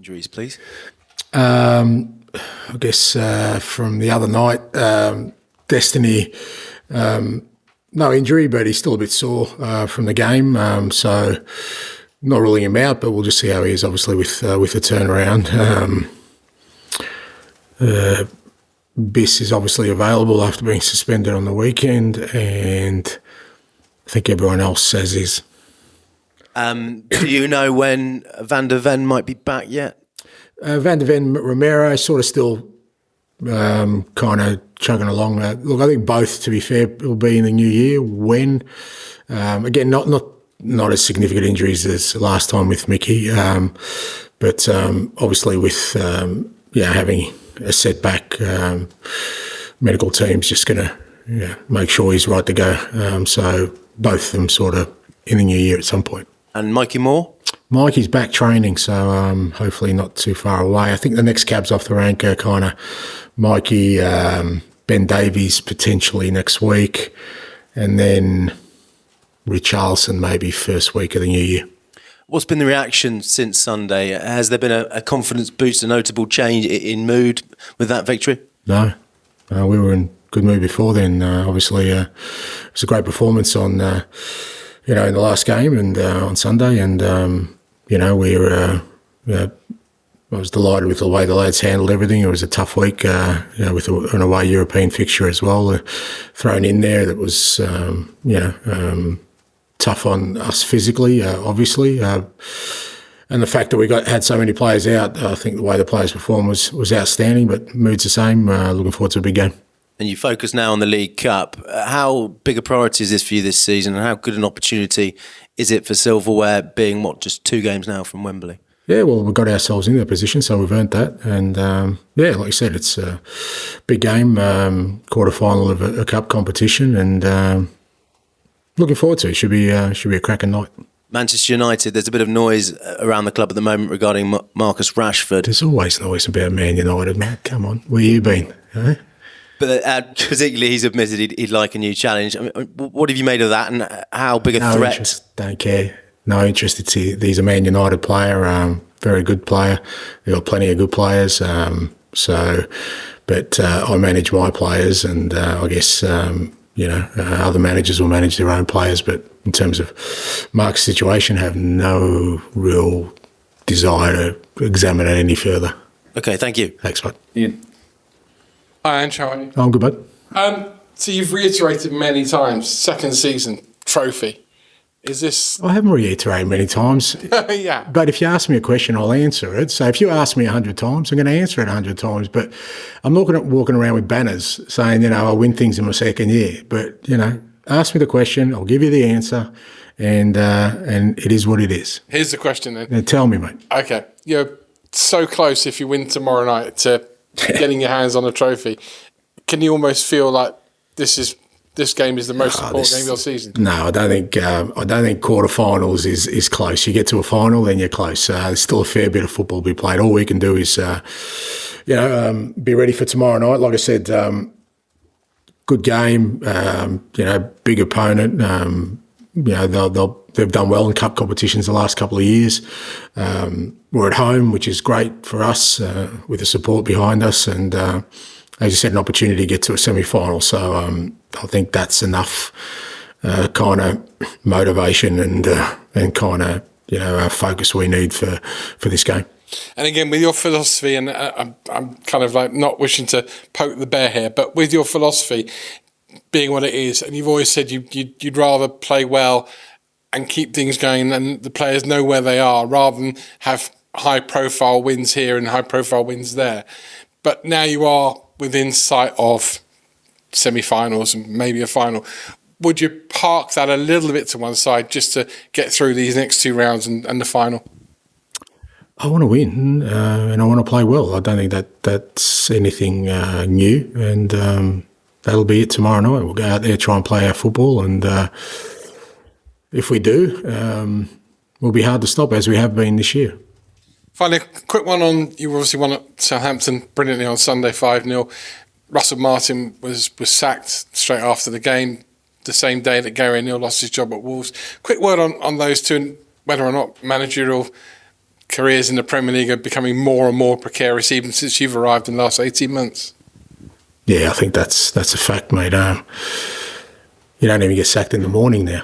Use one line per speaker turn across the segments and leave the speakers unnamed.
Injuries, please.
I guess from the other night, Destiny, no injury, but he's still a bit sore from the game. So not ruling him out, but we'll just see how he is, obviously, with the turnaround. Biss is obviously available after being suspended on the weekend, and I think everyone else says is.
Do you know when Van der Ven might be back yet?
Van der Ven, Romero, sort of still kind of chugging along. Look, I think both, to be fair, will be in the new year. When, again, not as significant injuries as last time with Mickey, but obviously with having a setback, medical team's just going to make sure he's right to go. So both of them sort of in the new year at some point.
And Mikey Moore?
Mikey's back training, so hopefully not too far away. I think the next cab's off the rank are kind of Mikey, Ben Davies potentially next week, and then Richarlison maybe first week of the new year.
What's been the reaction since Sunday? Has there been a confidence boost, a notable change in mood with that victory?
No, we were in good mood before then. Obviously, it was a great performance on, in the last game and on Sunday, and I was delighted with the way the lads handled everything. It was a tough week, with an away European fixture as well thrown in there. That was, tough on us physically, obviously. And the fact that we had so many players out, I think the way the players performed was outstanding, but mood's the same. Looking forward to a big game.
And you focus now on the League Cup. How big a priority is this for you this season, and how good an opportunity is it for silverware, being, just 2 games now from Wembley?
Yeah, well, we got ourselves in that position, so we've earned that. And, like you said, it's a big game, quarter-final of a cup competition, and looking forward to it. Should be a cracking night.
Manchester United, there's a bit of noise around the club at the moment regarding Marcus Rashford.
There's always noise about Man United, mate. Come on, where you been? Eh?
But particularly, he's admitted he'd like a new challenge. I mean, what have you made of that, and how big a threat?
Interest, don't care. No interest. He's a Man United player, very good player. They've got plenty of good players. But I manage my players, and I guess other managers will manage their own players. But in terms of Mark's situation, have no real desire to examine it any further.
Okay, thank you.
Thanks, bud.
Ian. Hi, Ange, how are you?
I'm good, bud.
So you've reiterated many times, second season, trophy. Is this...
I haven't reiterated many times.
Yeah.
But if you ask me a question, I'll answer it. So if you ask me 100 times, I'm going to answer it 100 times. But I'm not going to walking around with banners saying, I'll win things in my second year. But, ask me the question, I'll give you the answer, and it is what it is.
Here's the question then.
Now tell me, mate.
Okay. You're so close if you win tomorrow night to getting your hands on a trophy. Can you almost feel like this game is the most important game of your season?
No, I don't think quarterfinals is close. You get to a final, then you're close. There's still a fair bit of football to be played. All we can do is, be ready for tomorrow night. Like I said, good game. Big opponent. They've done well in cup competitions the last couple of years. We're at home, which is great for us with the support behind us, and as you said, an opportunity to get to a semi-final. So I think that's enough kind of motivation and kind of focus we need for this game.
And again, with your philosophy, and I'm kind of like not wishing to poke the bear here, but with your philosophy being what it is, and you've always said you'd rather play well and keep things going and the players know where they are rather than have high-profile wins here and high-profile wins there. But now you are within sight of semi-finals and maybe a final. Would you park that a little bit to one side just to get through these next 2 rounds and the final?
I want to win and I want to play well. I don't think that's anything new, and that'll be it tomorrow night. We'll go out there, try and play our football, and if we do, we'll be hard to stop as we have been this year.
Finally, a quick one on, you obviously won at Southampton brilliantly on Sunday, 5-0. Russell Martin was sacked straight after the game, the same day that Gary O'Neill lost his job at Wolves. Quick word on those two and whether or not managerial careers in the Premier League are becoming more and more precarious, even since you've arrived in the last 18 months.
Yeah, I think that's a fact, mate. You don't even get sacked in the morning now.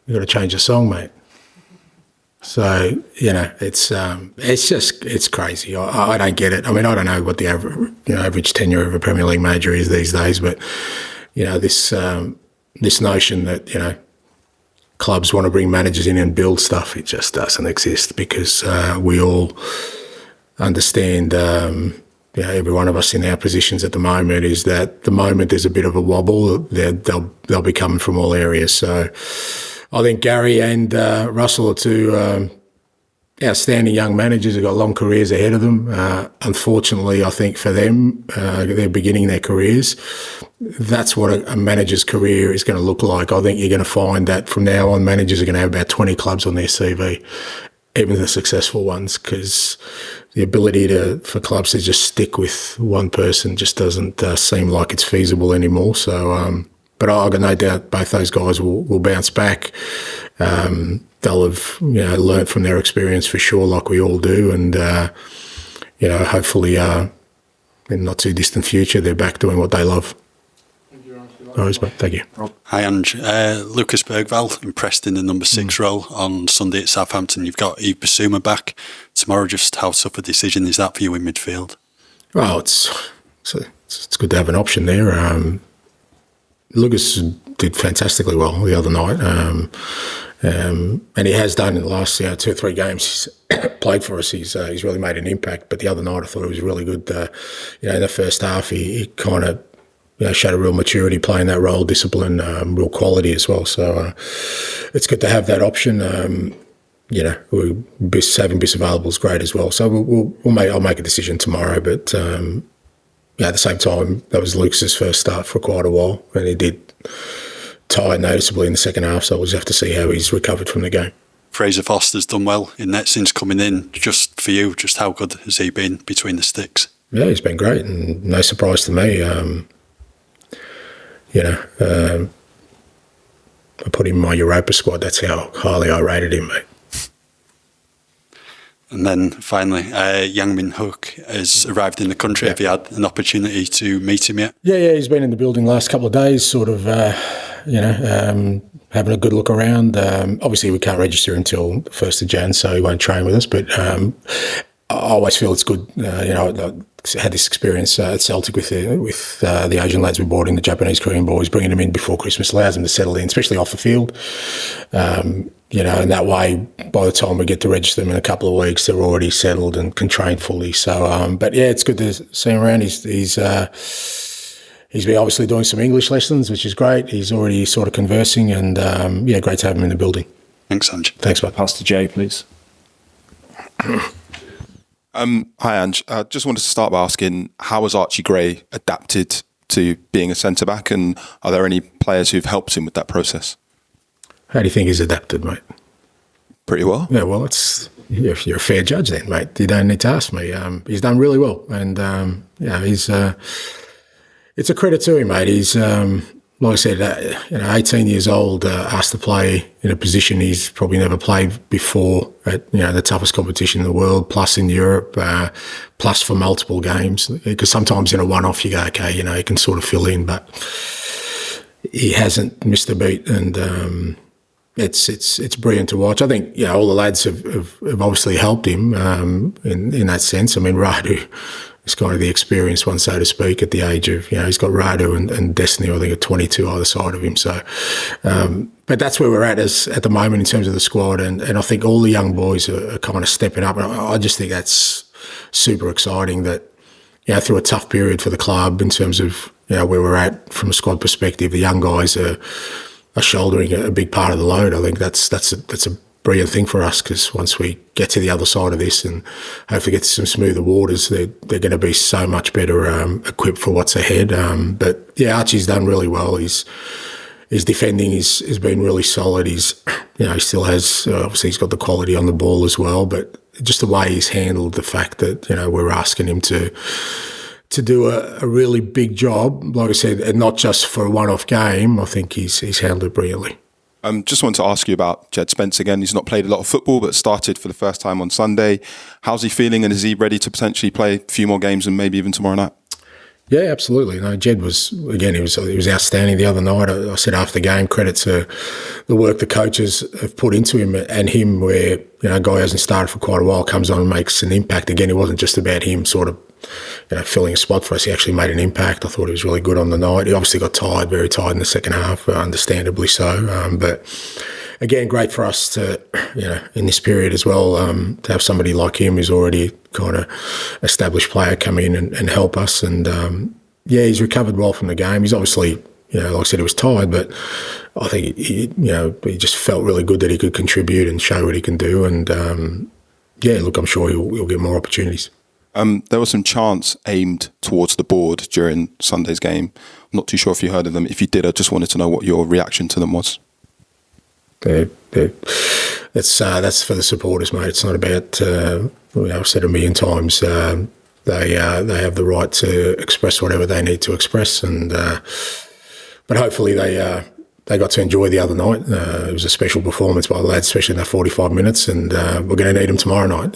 You've got to change the song, mate. So, it's crazy. I don't get it. I mean, I don't know what the average tenure of a Premier League manager is these days, but, this notion that, clubs want to bring managers in and build stuff, it just doesn't exist, because we all understand, every one of us in our positions at the moment, is that the moment there's a bit of a wobble, they'll be coming from all areas. So I think Gary and Russell are two outstanding young managers who've got long careers ahead of them. Unfortunately, I think for them, they're beginning their careers. That's what a manager's career is going to look like. I think you're going to find that from now on, managers are going to have about 20 clubs on their CV, even the successful ones, because the ability for clubs to just stick with one person just doesn't seem like it's feasible anymore. So, but I've got no doubt both those guys will bounce back. They'll have learnt from their experience for sure, like we all do, and hopefully in the not too distant future they're back doing what they love. Thank you.
Hi, Ange. Lucas Bergvall impressed in the number 6 role on Sunday at Southampton. You've got Yves Bissouma back tomorrow. Just how tough a decision is that for you in midfield? Well,
it's good to have an option there. Lucas did fantastically well the other night, and he has done in the last 2 or 3 games he's played for us. He's really made an impact. But the other night I thought it was really good. In the first half he kind of showed a real maturity playing that role, discipline, real quality as well. So it's good to have that option. Having Biss available is great as well. So I'll make a decision tomorrow. But at the same time, that was Lucas's first start for quite a while, and he did tire noticeably in the second half. So we'll just have to see how he's recovered from the game.
Fraser Forster's done well in net since coming in. Just for you, just how good has he been between the sticks?
Yeah, he's been great, and no surprise to me. I put him in my Europa squad. That's how highly I rated him, mate.
And then finally, Min Hyuk has arrived in the country. Yeah. Have you had an opportunity to meet him yet?
Yeah, he's been in the building the last couple of days, sort of, having a good look around. Obviously, we can't register until the 1st of Jan, so he won't train with us, but I always feel it's good. I had this experience at Celtic with the Asian lads we brought in, the Japanese Korean boys, bringing them in before Christmas allows them to settle in, especially off the field. And that way, by the time we get to register them in a couple of weeks, they're already settled and can train fully. So, but yeah, it's good to see him around. He's been obviously doing some English lessons, which is great. He's already sort of conversing, and great to have him in the building.
Thanks, Ange.
Thanks, mate.
Pastor J, please.
Hi, Ange. I just wanted to start by asking, how has Archie Gray adapted to being a centre-back, and are there any players who've helped him with that process?
How do you think he's adapted, mate?
Pretty well.
Yeah, well, you're a fair judge then, mate. You don't need to ask me. He's done really well, and it's a credit to him, mate. He's like I said, 18 years old, asked to play in a position he's probably never played before at the toughest competition in the world, plus in Europe, plus for multiple games. Because sometimes in a one-off you go, okay, you can sort of fill in, but he hasn't missed a beat, and it's brilliant to watch. I think all the lads have obviously helped him in that sense. I mean, Radu is kind of the experienced one, so to speak, at the age of, he's got Radu and Destiny, I think, at 22 either side of him. So, but that's where we're at the moment in terms of the squad, and I think all the young boys are kind of stepping up, and I just think that's super exciting that, through a tough period for the club in terms of, where we're at from a squad perspective, the young guys are shouldering a big part of the load. I think that's a brilliant thing for us, because once we get to the other side of this and hopefully get to some smoother waters, they're going to be so much better equipped for what's ahead. But yeah, Archie's done really well. His defending has been really solid. He still has, obviously he's got the quality on the ball as well, but just the way he's handled the fact that, we're asking him to do a really big job, like I said, and not just for a one-off game, I think he's handled it brilliantly.
Just wanted to ask you about Djed Spence again. He's not played a lot of football, but started for the first time on Sunday. How's he feeling, and is he ready to potentially play a few more games and maybe even tomorrow night?
Yeah, absolutely. No, Djed was, again, he was outstanding the other night. I said after the game, credit to the work the coaches have put into him and him, where, a guy who hasn't started for quite a while comes on and makes an impact. Again, it wasn't just about him sort of, filling a spot for us. He actually made an impact. I thought he was really good on the night. He obviously got tired, very tired in the second half, understandably so. But again, great for us to, in this period as well, to have somebody like him who's already kind of established player come in and help us. And he's recovered well from the game. He's obviously, like I said, he was tired, but I think he just felt really good that he could contribute and show what he can do. And look, I'm sure he'll get more opportunities.
There were some chants aimed towards the board during Sunday's game. I'm not too sure if you heard of them. If you did, I just wanted to know what your reaction to them was.
That's for the supporters, mate. It's not about. I've said it a million times. They have the right to express whatever they need to express, and but hopefully they got to enjoy the other night. It was a special performance by the lads, especially in that 45 minutes, and we're going to need them tomorrow night.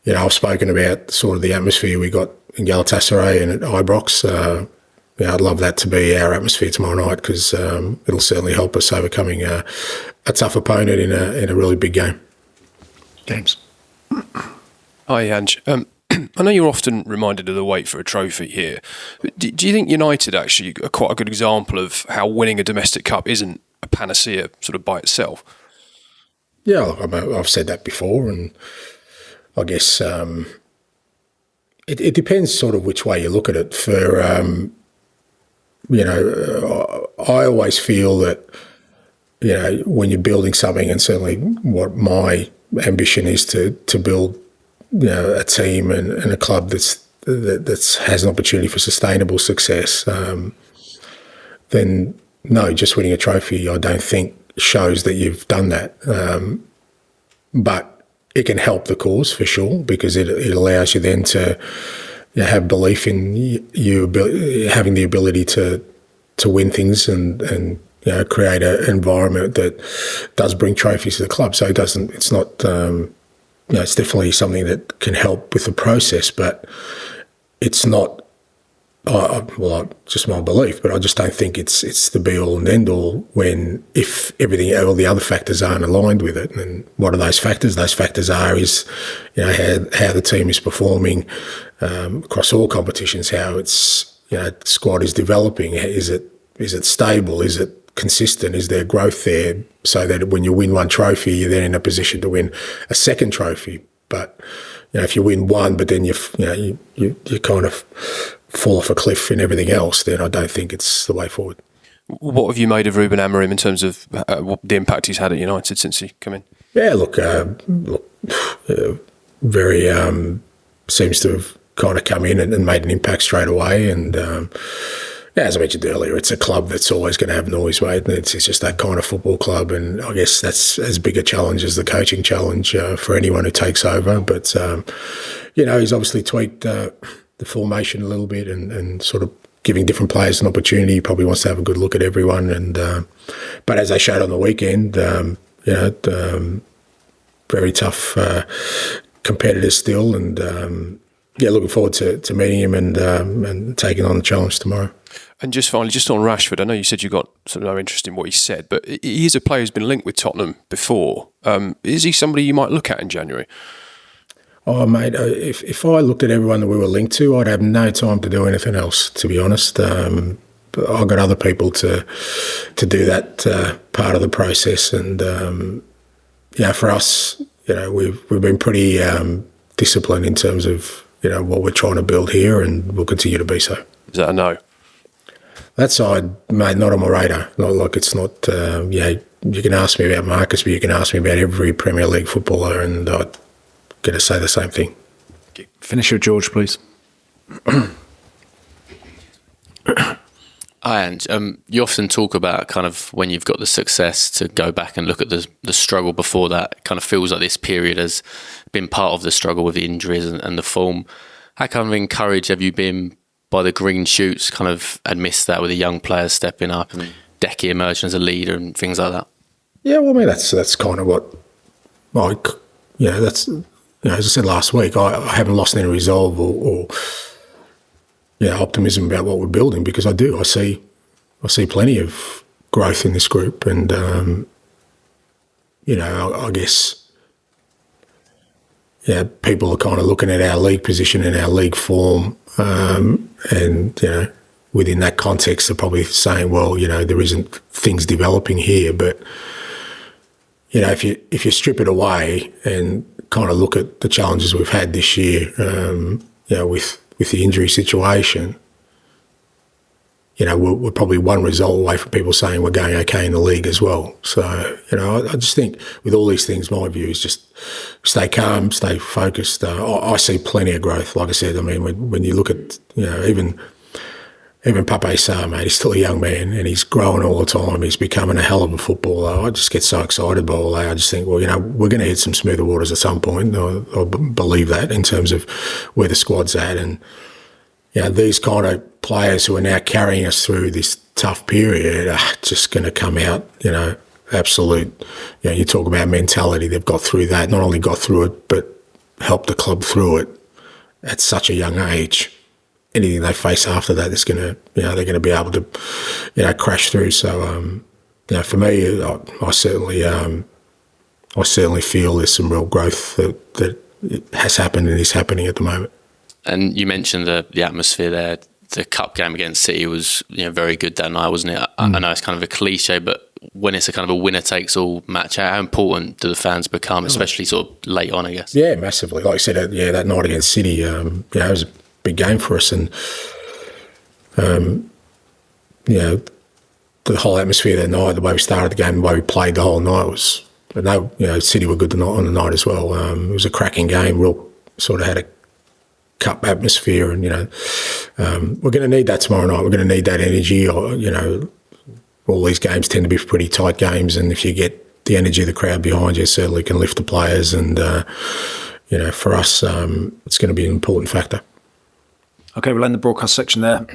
I've spoken about sort of the atmosphere we got in Galatasaray and at Ibrox. I'd love that to be our atmosphere tomorrow night, because it'll certainly help us overcoming a tough opponent in a really big game. James.
Hi, Ange. I know you're often reminded of the wait for a trophy here. Do you think United actually are quite a good example of how winning a domestic cup isn't a panacea sort of by itself?
Yeah, I've said that before, and I guess it depends sort of which way you look at it. For I always feel that when you're building something, and certainly what my ambition is to build a team and a club that has an opportunity for sustainable success, then no, just winning a trophy I don't think shows that you've done that. But it can help the cause for sure, because it allows you then to have belief in you having the ability to win things and create an environment that does bring trophies to the club. So it's not it's definitely something that can help with the process, but it's not. Just my belief, but I just don't think it's the be all and end all if all the other factors aren't aligned with it. And what are those factors? Those factors are how the team is performing across all competitions, how its squad is developing. Is it stable? Is it consistent? Is there growth there? So that when you win one trophy, you're then in a position to win a second trophy. But if you win one, but then you kind of fall off a cliff in everything else, then I don't think it's the way forward.
What have you made of Ruben Amorim in terms of the impact he's had at United since he come in?
Yeah, very seems to have kind of come in and made an impact straight away. And as I mentioned earlier, it's a club that's always going to have noise, mate. It's just that kind of football club, and I guess that's as big a challenge as the coaching challenge for anyone who takes over. But he's obviously tweaked the formation a little bit and sort of giving different players an opportunity. He probably wants to have a good look at everyone. And but as they showed on the weekend, very tough competitors still. And looking forward to meeting him and taking on the challenge tomorrow.
And just finally, just on Rashford, I know you said you got sort of no interest in what he said, but he is a player who's been linked with Tottenham before. Is he somebody you might look at in January?
Oh, mate, if I looked at everyone that we were linked to, I'd have no time to do anything else, to be honest. But I've got other people to do that part of the process. And, for us, we've been pretty disciplined in terms of, what we're trying to build here, and we'll continue to be so.
Is that a no?
That side, mate, not on my radar. Not like it's not, you can ask me about Marcus, but you can ask me about every Premier League footballer, and I'd going to say the same thing.
Finish with George, please.
Hi, Ange. You often talk about kind of when you've got the success to go back and look at the struggle before that. It kind of feels like this period has been part of the struggle with the injuries and the form. How kind of encouraged have you been by the green shoots kind of amidst that with the young players stepping up and Decky emerging as a leader and things like that?
Yeah, well, I mean, that's kind of what, that's, as I said last week, I haven't lost any resolve or optimism about what we're building, because I do. I see plenty of growth in this group, and I guess people are kind of looking at our league position and our league form, and within that context, they're probably saying, well, there isn't things developing here, but if you strip it away and kind of look at the challenges we've had this year, with the injury situation, we're probably one result away from people saying we're going okay in the league as well. So, I just think with all these things, my view is just stay calm, stay focused. I see plenty of growth. Like I said, I mean, when you look at, even Pape Sarr, mate, he's still a young man and he's growing all the time. He's becoming a hell of a footballer. I just get so excited by all that. I just think, well, we're going to hit some smoother waters at some point. I believe that in terms of where the squad's at. And, these kind of players who are now carrying us through this tough period are just going to come out, absolute. You talk about mentality. They've got through that, not only got through it, but helped the club through it at such a young age. Anything they face after that is going to, they're going to be able to, crash through. So, for me, I certainly feel there's some real growth that has happened and is happening at the moment.
And you mentioned the atmosphere there. The cup game against City was very good that night, wasn't it? I know it's kind of a cliche, but when it's a kind of a winner-takes-all match, how important do the fans become, especially sort of late on, I guess? Yeah,
massively. Like I said, that night against City, it was a big game for us, and the whole atmosphere that night, the way we started the game, the way we played the whole night was. But no, City were good on the night as well. It was a cracking game. Real sort of had a cup atmosphere, and we're going to need that tomorrow night. We're going to need that energy. All these games tend to be pretty tight games, and if you get the energy of the crowd behind you, it certainly can lift the players. And for us, it's going to be an important factor.
Okay, we'll end the broadcast section there.